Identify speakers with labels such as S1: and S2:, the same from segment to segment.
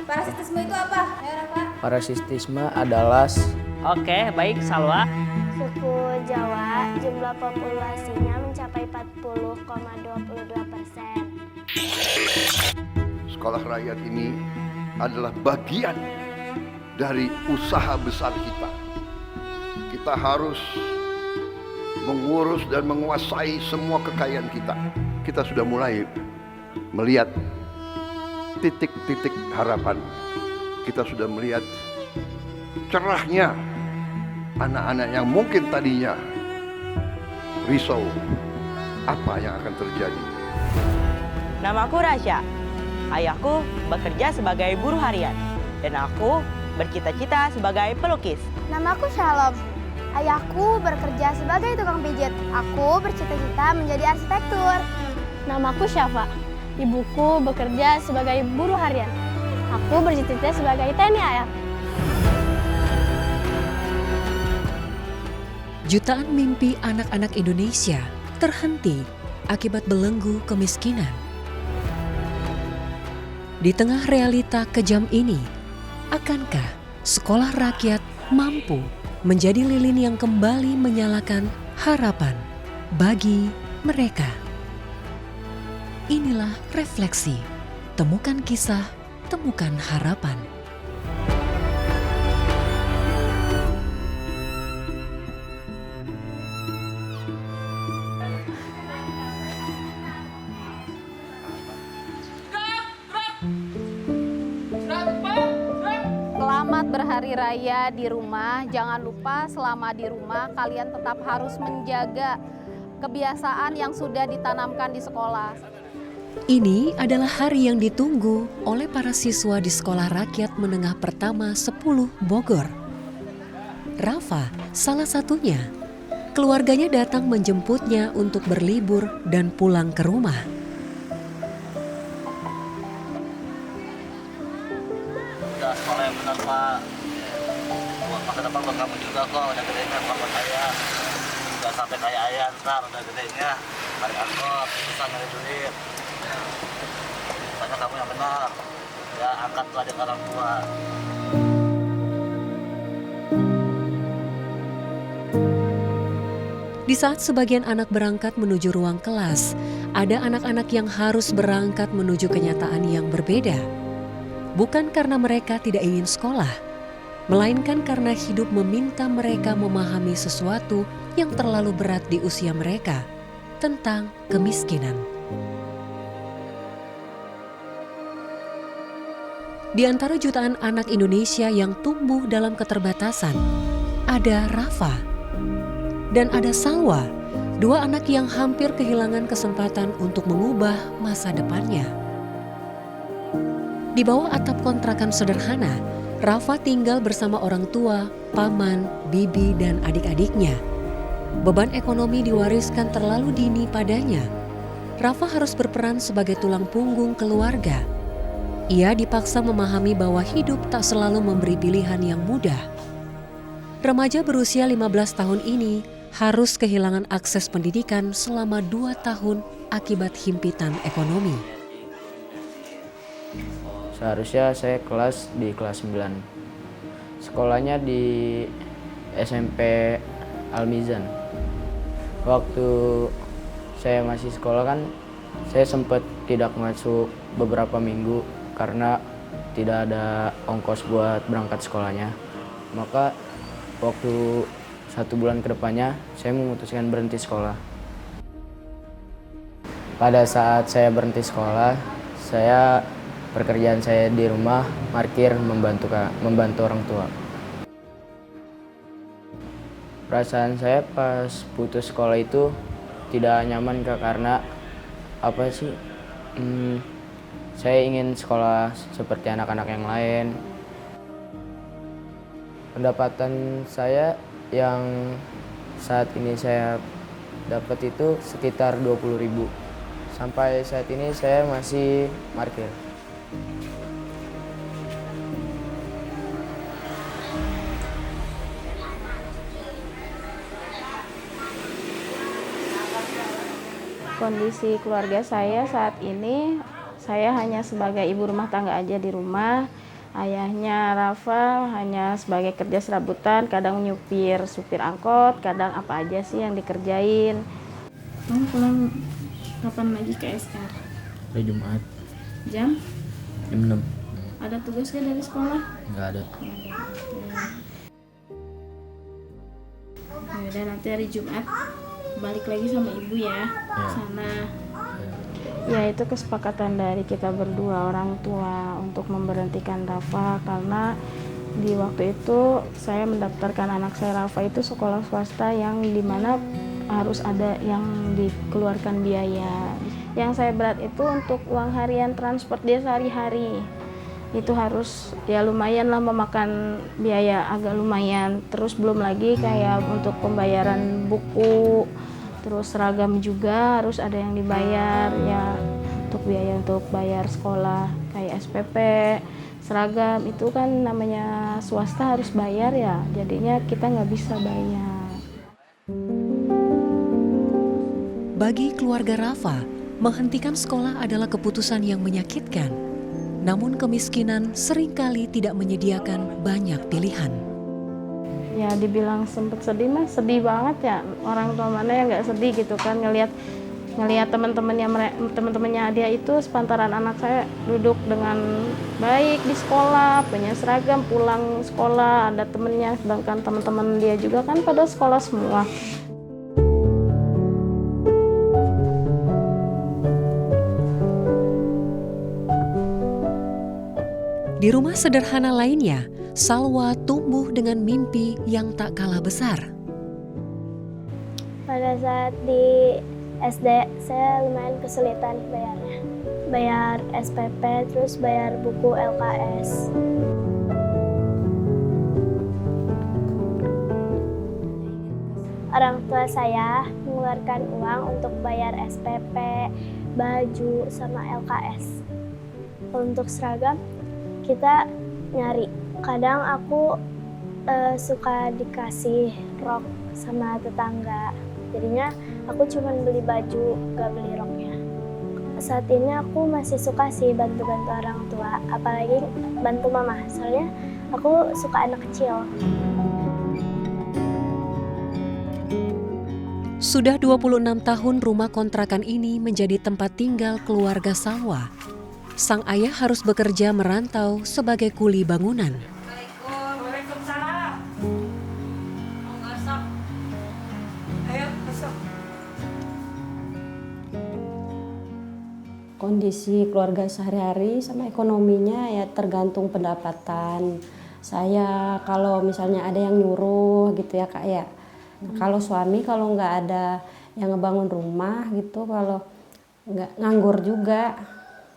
S1: Parasitisme itu apa? Ayo Rafa.
S2: Parasitisme adalah
S3: Oke, baik Salwa.
S4: Suku Jawa jumlah populasinya mencapai 40,22%.
S5: Sekolah rakyat ini adalah bagian dari usaha besar kita. Kita harus mengurus dan menguasai semua kekayaan kita. Kita sudah mulai melihat titik-titik harapan. Kita sudah melihat cerahnya anak-anak yang mungkin tadinya risau apa yang akan terjadi.
S3: Namaku Rasya. Ayahku bekerja sebagai buruh harian dan aku bercita-cita sebagai pelukis.
S4: Namaku Shalom. Ayahku bekerja sebagai tukang pijit. Aku bercita-cita menjadi arsitektur. Namaku Syafa. Ibuku bekerja sebagai buruh harian. Aku bercita-cita sebagai TNI AL.
S6: Jutaan mimpi anak-anak Indonesia terhenti akibat belenggu kemiskinan. Di tengah realita kejam ini, akankah sekolah rakyat mampu menjadi lilin yang kembali menyalakan harapan bagi mereka? Inilah refleksi, temukan kisah, temukan harapan.
S1: Selamat berhari raya di rumah. Jangan lupa selama di rumah kalian tetap harus menjaga kebiasaan yang sudah ditanamkan di sekolah.
S6: Ini adalah hari yang ditunggu oleh para siswa di Sekolah Rakyat Menengah Pertama 10 Bogor. Rafa salah satunya. Keluarganya datang menjemputnya untuk berlibur dan pulang ke rumah.
S7: Udah sekolah yang benar Pak. Buat masa depan buat kamu juga kok. Udah gedenya bukan buat saya. Udah sampai kayak ayah ntar udah gedenya. Tarik angkot, susah nyari duit. Pokoknya kamu yang benar. Ya angkat tuh adik orang tua.
S6: Di saat sebagian anak berangkat menuju ruang kelas, ada anak-anak yang harus berangkat menuju kenyataan yang berbeda. Bukan karena mereka tidak ingin sekolah, melainkan karena hidup meminta mereka memahami sesuatu yang terlalu berat di usia mereka, tentang kemiskinan. Di antara jutaan anak Indonesia yang tumbuh dalam keterbatasan, ada Rafa dan ada Salwa, dua anak yang hampir kehilangan kesempatan untuk mengubah masa depannya. Di bawah atap kontrakan sederhana, Rafa tinggal bersama orang tua, paman, bibi, dan adik-adiknya. Beban ekonomi diwariskan terlalu dini padanya. Rafa harus berperan sebagai tulang punggung keluarga. Ia dipaksa memahami bahwa hidup tak selalu memberi pilihan yang mudah. Remaja berusia 15 tahun ini harus kehilangan akses pendidikan selama 2 tahun akibat himpitan ekonomi.
S2: seharusnya saya di kelas 9. Sekolahnya di SMP Al-Mizan. Waktu saya masih sekolah kan saya sempat tidak masuk beberapa minggu karena tidak ada ongkos buat berangkat sekolahnya. Maka waktu 1 bulan ke depannya saya memutuskan berhenti sekolah. Pada saat saya berhenti sekolah, pekerjaan saya di rumah parkir membantu orang tua. Perasaan saya pas putus sekolah itu tidak nyaman karena saya ingin sekolah seperti anak-anak yang lain. Pendapatan saya yang saat ini saya dapat itu sekitar 20.000. Sampai saat ini saya masih parkir.
S1: Kondisi keluarga saya saat ini, saya hanya sebagai ibu rumah tangga aja di rumah.
S8: Ayahnya Rafa hanya sebagai kerja serabutan, kadang nyupir, supir angkot, kadang apa aja sih yang dikerjain.
S9: Kamu pulang kapan lagi ke SR?
S2: Hari Jumat
S9: Jam?
S2: jam 6.
S9: Ada tugas gak dari sekolah?
S2: Nggak ada.
S9: Ya udah, nanti hari Jumat balik lagi sama ibu ya, sana.
S8: Ya itu kesepakatan dari kita berdua orang tua untuk memberhentikan Rafa, karena di waktu itu saya mendaftarkan anak saya Rafa itu sekolah swasta yang dimana harus ada yang dikeluarkan biaya. Yang saya berat itu untuk uang harian transport dia sehari-hari. Itu harus ya lumayan lah memakan biaya agak lumayan. Terus belum lagi kayak untuk pembayaran buku, terus seragam juga harus ada yang dibayar ya, untuk biaya untuk bayar sekolah kayak SPP, seragam itu kan namanya swasta harus bayar ya, jadinya kita nggak bisa bayar.
S6: Bagi keluarga Rafa, menghentikan sekolah adalah keputusan yang menyakitkan. Namun kemiskinan seringkali tidak menyediakan banyak pilihan.
S8: Ya dibilang sempet sedih mah sedih banget ya, orang tua mana yang nggak sedih gitu kan ngelihat teman-temannya dia itu sepantaran anak saya duduk dengan baik di sekolah, punya seragam, pulang sekolah ada temennya, sedangkan teman-teman dia juga kan pada sekolah semua.
S6: Di rumah sederhana lainnya, Salwa tumbuh dengan mimpi yang tak kalah besar.
S4: Pada saat di SD, saya lumayan kesulitan bayarnya. Bayar SPP, terus bayar buku LKS. Orang tua saya mengeluarkan uang untuk bayar SPP, baju, sama LKS. Untuk seragam, kita nyari. Kadang aku suka dikasih rok sama tetangga. Jadinya aku cuma beli baju, gak beli roknya. Saat ini aku masih suka sih bantu-bantu orang tua, apalagi bantu mama. Soalnya aku suka anak kecil.
S6: Sudah 26 tahun rumah kontrakan ini menjadi tempat tinggal keluarga Salwa. Sang ayah harus bekerja merantau sebagai kuli bangunan.
S3: Waalaikumsalam. Mau masak? Ayo masuk.
S10: Kondisi keluarga sehari-hari sama ekonominya ya tergantung pendapatan. Saya kalau misalnya ada yang nyuruh gitu ya Kak ya. Nah, kalau suami kalau nggak ada yang ngebangun rumah gitu, kalau nggak nganggur juga.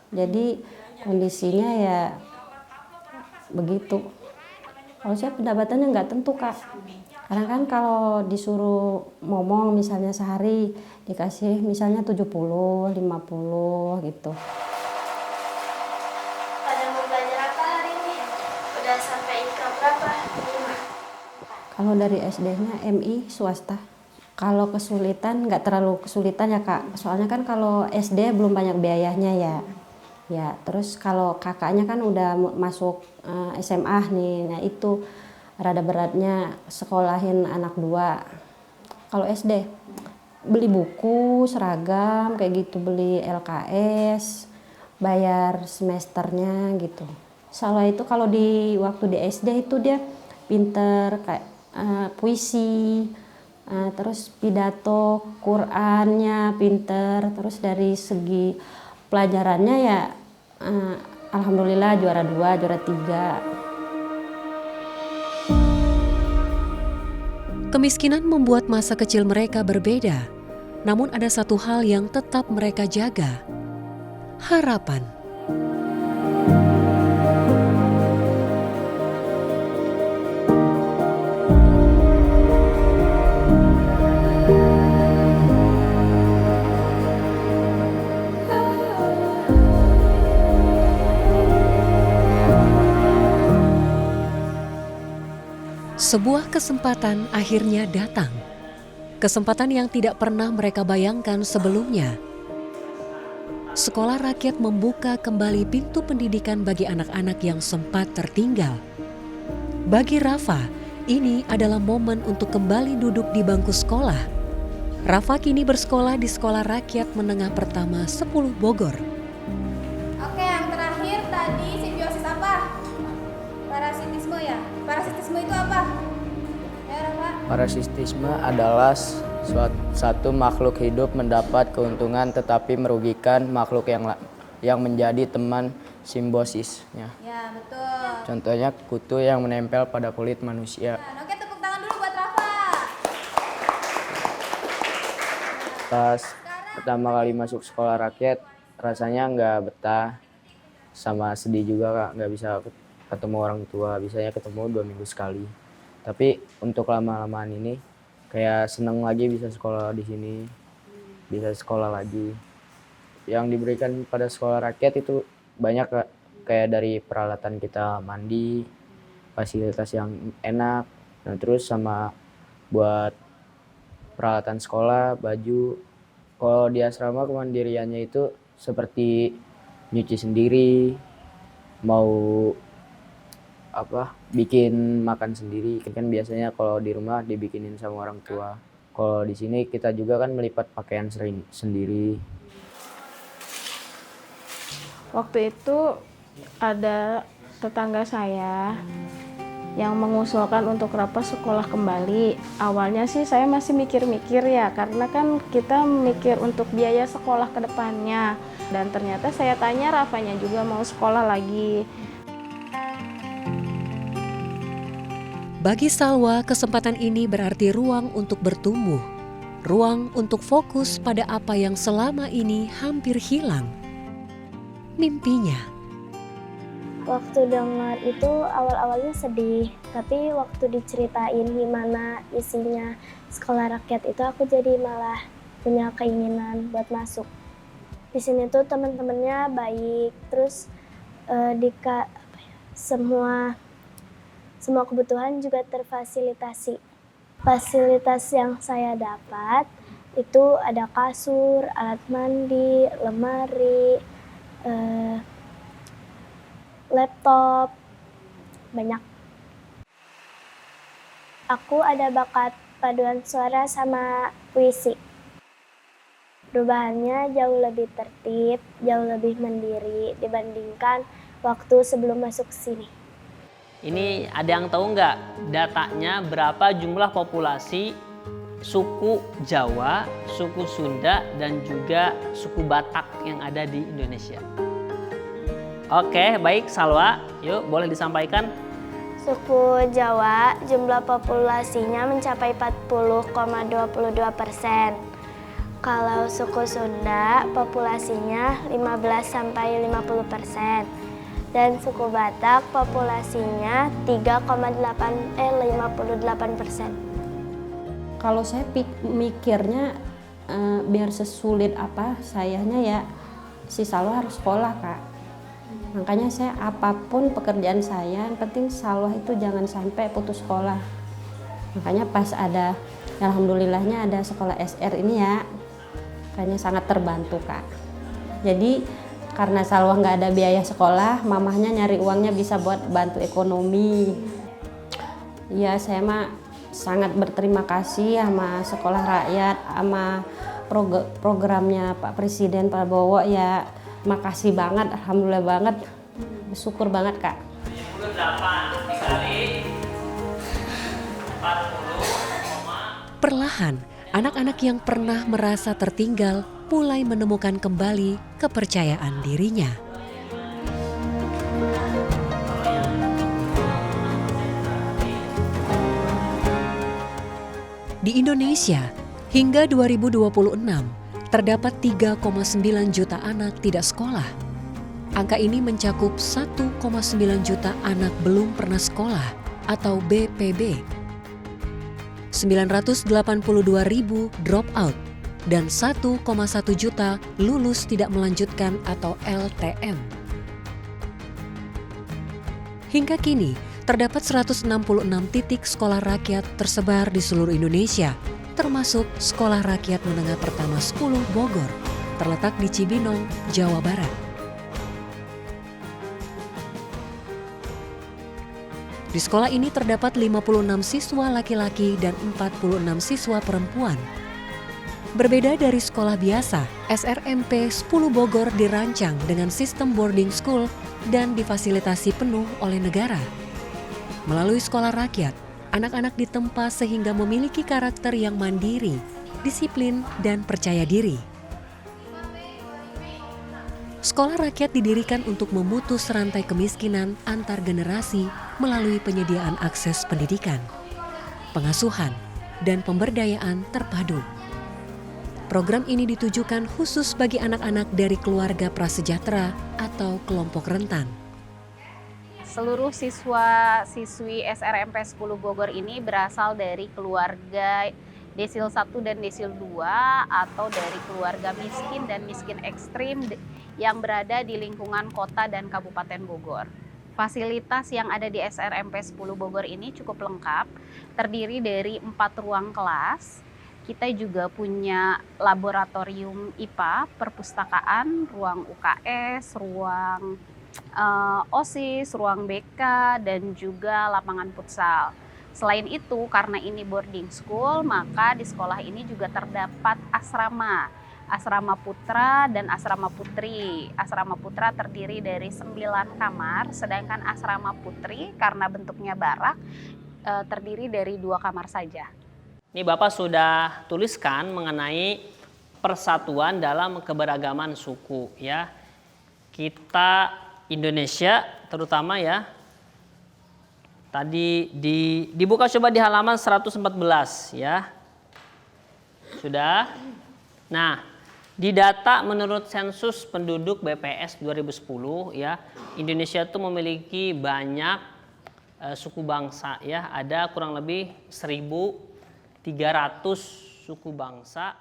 S10: Jadi kondisinya ya begitu. Kalau saya pendapatannya nggak tentu Kak. Karena kan kalau disuruh ngomong misalnya sehari dikasih misalnya 70, 50 gitu.
S4: Pada mau belajar apa hari ini? Udah sampai IKA berapa? 5.
S10: Kalau dari SD-nya MI swasta. Kalau kesulitan nggak terlalu kesulitan ya Kak. Soalnya kan kalau SD belum banyak biayanya ya. Ya, terus kalau kakaknya kan udah masuk SMA nih, nah itu rada beratnya sekolahin anak 2. Kalau SD, beli buku, seragam, kayak gitu, beli LKS, bayar semesternya gitu. Salwa itu kalau di waktu di SD itu dia pinter kayak puisi, terus pidato, Qur'annya pinter, terus dari segi pelajarannya ya alhamdulillah juara 2, juara 3.
S6: Kemiskinan membuat masa kecil mereka berbeda. Namun ada satu hal yang tetap mereka jaga. Harapan. Sebuah kesempatan akhirnya datang. Kesempatan yang tidak pernah mereka bayangkan sebelumnya. Sekolah Rakyat membuka kembali pintu pendidikan bagi anak-anak yang sempat tertinggal. Bagi Rafa, ini adalah momen untuk kembali duduk di bangku sekolah. Rafa kini bersekolah di Sekolah Rakyat Menengah Pertama 10 Bogor.
S4: Oke, yang terakhir tadi simbiosis apa? Parasitisme ya? Parasitisme itu apa? Ya, Rafa.
S2: Parasitisme adalah suatu makhluk hidup mendapat keuntungan tetapi merugikan makhluk yang menjadi teman simbiosisnya.
S4: Ya, betul.
S2: Contohnya kutu yang menempel pada kulit manusia.
S4: Oke, tepuk tangan dulu buat Rafa.
S2: Pas pertama kali masuk Sekolah Rakyat, rasanya nggak betah, sama sedih juga Kak, nggak bisa ketemu orang tua, biasanya ketemu 2 minggu sekali. Tapi untuk lama-lamaan ini kayak seneng lagi bisa sekolah di sini, bisa sekolah lagi. Yang diberikan pada Sekolah Rakyat itu banyak Kak, kayak dari peralatan kita mandi, fasilitas yang enak, nah terus sama buat peralatan sekolah, baju. Kalau di asrama kemandiriannya itu seperti nyuci sendiri, mau bikin makan sendiri. Kan biasanya kalau di rumah dibikinin sama orang tua. Kalau di sini kita juga kan melipat pakaian sendiri.
S8: Waktu itu ada tetangga saya yang mengusulkan untuk Rafa sekolah kembali. Awalnya sih saya masih mikir-mikir ya, karena kan kita mikir untuk biaya sekolah ke depannya. Dan ternyata saya tanya Rafanya juga mau sekolah lagi.
S6: Bagi Salwa, kesempatan ini berarti ruang untuk bertumbuh, ruang untuk fokus pada apa yang selama ini hampir hilang, mimpinya.
S4: Waktu dengar itu awal-awalnya sedih, tapi waktu diceritain gimana isinya Sekolah Rakyat itu aku jadi malah punya keinginan buat masuk. Di sini tuh teman-temannya baik, terus semua kebutuhan juga terfasilitasi. Fasilitas yang saya dapat itu ada kasur, alat mandi, lemari, laptop, banyak. Aku ada bakat paduan suara sama puisi. Perubahannya jauh lebih tertib, jauh lebih mandiri dibandingkan waktu sebelum masuk ke sini.
S11: Ini ada yang tahu nggak datanya berapa jumlah populasi suku Jawa, suku Sunda, dan juga suku Batak yang ada di Indonesia? Oke, baik Salwa, yuk boleh disampaikan.
S4: Suku Jawa jumlah populasinya mencapai 40,22%. Kalau suku Sunda populasinya 15-50%. Dan suku Batak populasinya 58%.
S10: Kalau saya mikirnya biar sesulit apa sayanya ya si Salwa harus sekolah Kak. Makanya saya apapun pekerjaan saya yang penting Salwa itu jangan sampai putus sekolah. Makanya pas ada, alhamdulillahnya ada sekolah SR ini ya, kayaknya sangat terbantu Kak. Jadi karena Salwa nggak ada biaya sekolah, mamahnya nyari uangnya bisa buat bantu ekonomi. Ya saya mah sangat berterima kasih sama Sekolah Rakyat, sama programnya Pak Presiden Prabowo ya. Makasih banget, alhamdulillah banget, bersyukur banget Kak.
S11: 78 dikali 40.
S6: Perlahan, anak-anak yang pernah merasa tertinggal mulai menemukan kembali kepercayaan dirinya. Di Indonesia, hingga 2026, terdapat 3,9 juta anak tidak sekolah. Angka ini mencakup 1,9 juta anak belum pernah sekolah atau BPB. 982.000 drop out dan 1,1 juta lulus tidak melanjutkan atau LTM. Hingga kini, terdapat 166 titik sekolah rakyat tersebar di seluruh Indonesia, termasuk Sekolah Rakyat Menengah Pertama 10 Bogor. terletak di Cibinong, Jawa Barat. Di sekolah ini terdapat 56 siswa laki-laki dan 46 siswa perempuan. Berbeda dari sekolah biasa, SRMP 10 Bogor dirancang dengan sistem boarding school dan difasilitasi penuh oleh negara. Melalui sekolah rakyat, anak-anak ditempa sehingga memiliki karakter yang mandiri, disiplin, dan percaya diri. Sekolah rakyat didirikan untuk memutus rantai kemiskinan antar generasi melalui penyediaan akses pendidikan, pengasuhan, dan pemberdayaan terpadu. Program ini ditujukan khusus bagi anak-anak dari keluarga prasejahtera atau kelompok rentan.
S1: Seluruh siswa-siswi SRMP 10 Bogor ini berasal dari keluarga desil 1 dan desil 2 atau dari keluarga miskin dan miskin ekstrim yang berada di lingkungan kota dan Kabupaten Bogor. Fasilitas yang ada di SRMP 10 Bogor ini cukup lengkap, terdiri dari 4 ruang kelas. Kita juga punya laboratorium IPA, perpustakaan, ruang UKS, ruang OSIS, ruang BK, dan juga lapangan futsal. Selain itu, karena ini boarding school, maka di sekolah ini juga terdapat asrama. Asrama putra dan asrama putri. Asrama putra terdiri dari 9 kamar, sedangkan asrama putri karena bentuknya barak terdiri dari 2 kamar saja.
S11: Ini Bapak sudah tuliskan mengenai persatuan dalam keberagaman suku ya. Kita Indonesia terutama ya. Tadi dibuka coba di halaman 114 ya. Sudah? Nah, di data menurut sensus penduduk BPS 2010 ya, Indonesia itu memiliki banyak suku bangsa ya, ada kurang lebih 1.300 suku bangsa.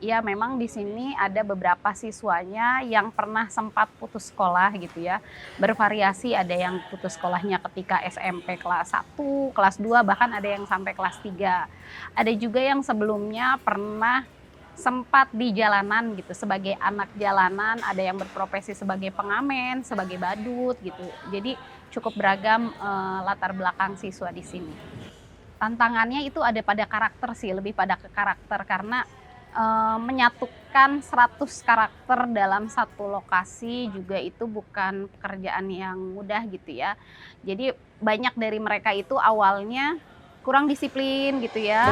S1: Ya, memang di sini ada beberapa siswanya yang pernah sempat putus sekolah gitu ya. Bervariasi, ada yang putus sekolahnya ketika SMP kelas 1, kelas 2, bahkan ada yang sampai kelas 3. Ada juga yang sebelumnya pernah sempat di jalanan gitu, sebagai anak jalanan, ada yang berprofesi sebagai pengamen, sebagai badut gitu. Jadi cukup beragam latar belakang siswa di sini. Tantangannya itu ada pada karakter sih, lebih pada ke karakter karena menyatukan 100 karakter dalam satu lokasi juga itu bukan pekerjaan yang mudah gitu ya. Jadi banyak dari mereka itu awalnya kurang disiplin gitu ya.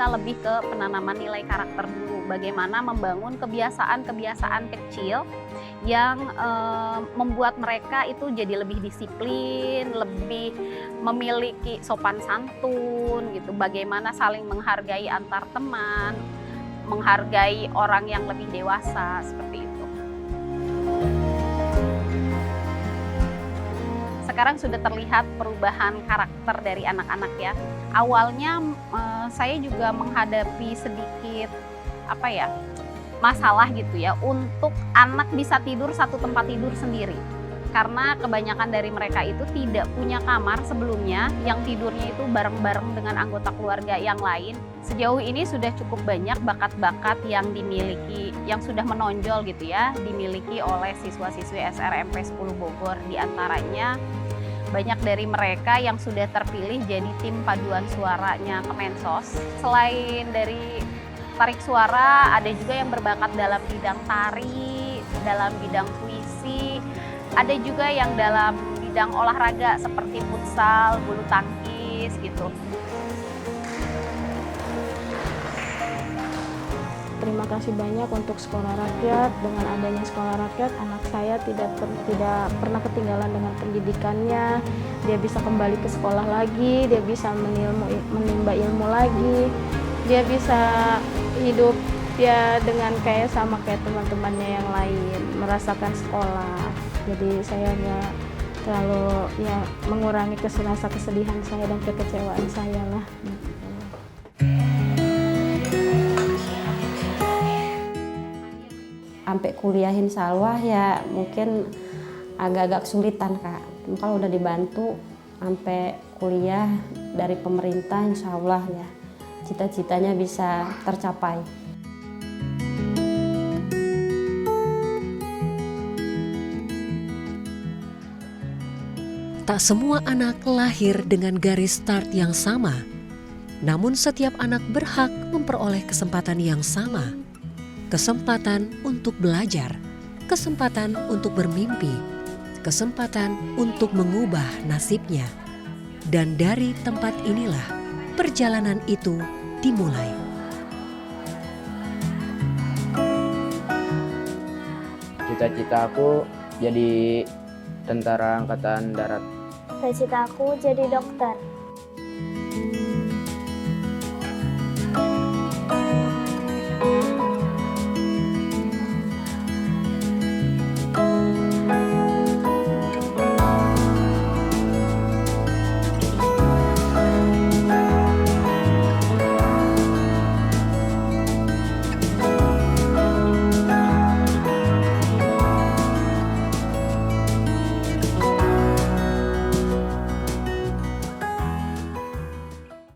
S1: Lebih ke penanaman nilai karakter dulu, bagaimana membangun kebiasaan-kebiasaan kecil yang membuat mereka itu jadi lebih disiplin, lebih memiliki sopan santun gitu, bagaimana saling menghargai antar teman, menghargai orang yang lebih dewasa, seperti itu. Sekarang sudah terlihat perubahan karakter dari anak-anak ya. Awalnya saya juga menghadapi sedikit masalah gitu ya untuk anak bisa tidur satu tempat tidur sendiri. Karena kebanyakan dari mereka itu tidak punya kamar sebelumnya yang tidurnya itu bareng-bareng dengan anggota keluarga yang lain. Sejauh ini sudah cukup banyak bakat-bakat yang dimiliki, yang sudah menonjol gitu ya, dimiliki oleh siswa-siswi SRMP 10 Bogor. Di antaranya banyak dari mereka yang sudah terpilih jadi tim paduan suaranya Kemensos. Selain dari tarik suara, ada juga yang berbakat dalam bidang tari, dalam bidang puisi, ada juga yang dalam bidang olahraga seperti futsal, bulu tangkis gitu.
S8: Terima kasih banyak untuk sekolah rakyat. Dengan adanya sekolah rakyat, anak saya tidak pernah ketinggalan dengan pendidikannya. Dia bisa kembali ke sekolah lagi, dia bisa menimba ilmu lagi, dia bisa hidup ya dengan sama kayak teman-temannya yang lain, merasakan sekolah. Jadi saya nggak terlalu mengurangi rasa kesedihan saya dan kekecewaan saya lah.
S10: Sampai kuliahin Salwah ya mungkin agak-agak kesulitan Kak. Kalau udah dibantu sampai kuliah dari pemerintah, insya Allah ya cita-citanya bisa tercapai.
S6: Tak semua anak lahir dengan garis start yang sama. Namun setiap anak berhak memperoleh kesempatan yang sama. Kesempatan untuk belajar, kesempatan untuk bermimpi, kesempatan untuk mengubah nasibnya. Dan dari tempat inilah perjalanan itu dimulai.
S2: Cita-cita aku jadi tentara angkatan darat.
S4: Cita-cita aku jadi dokter.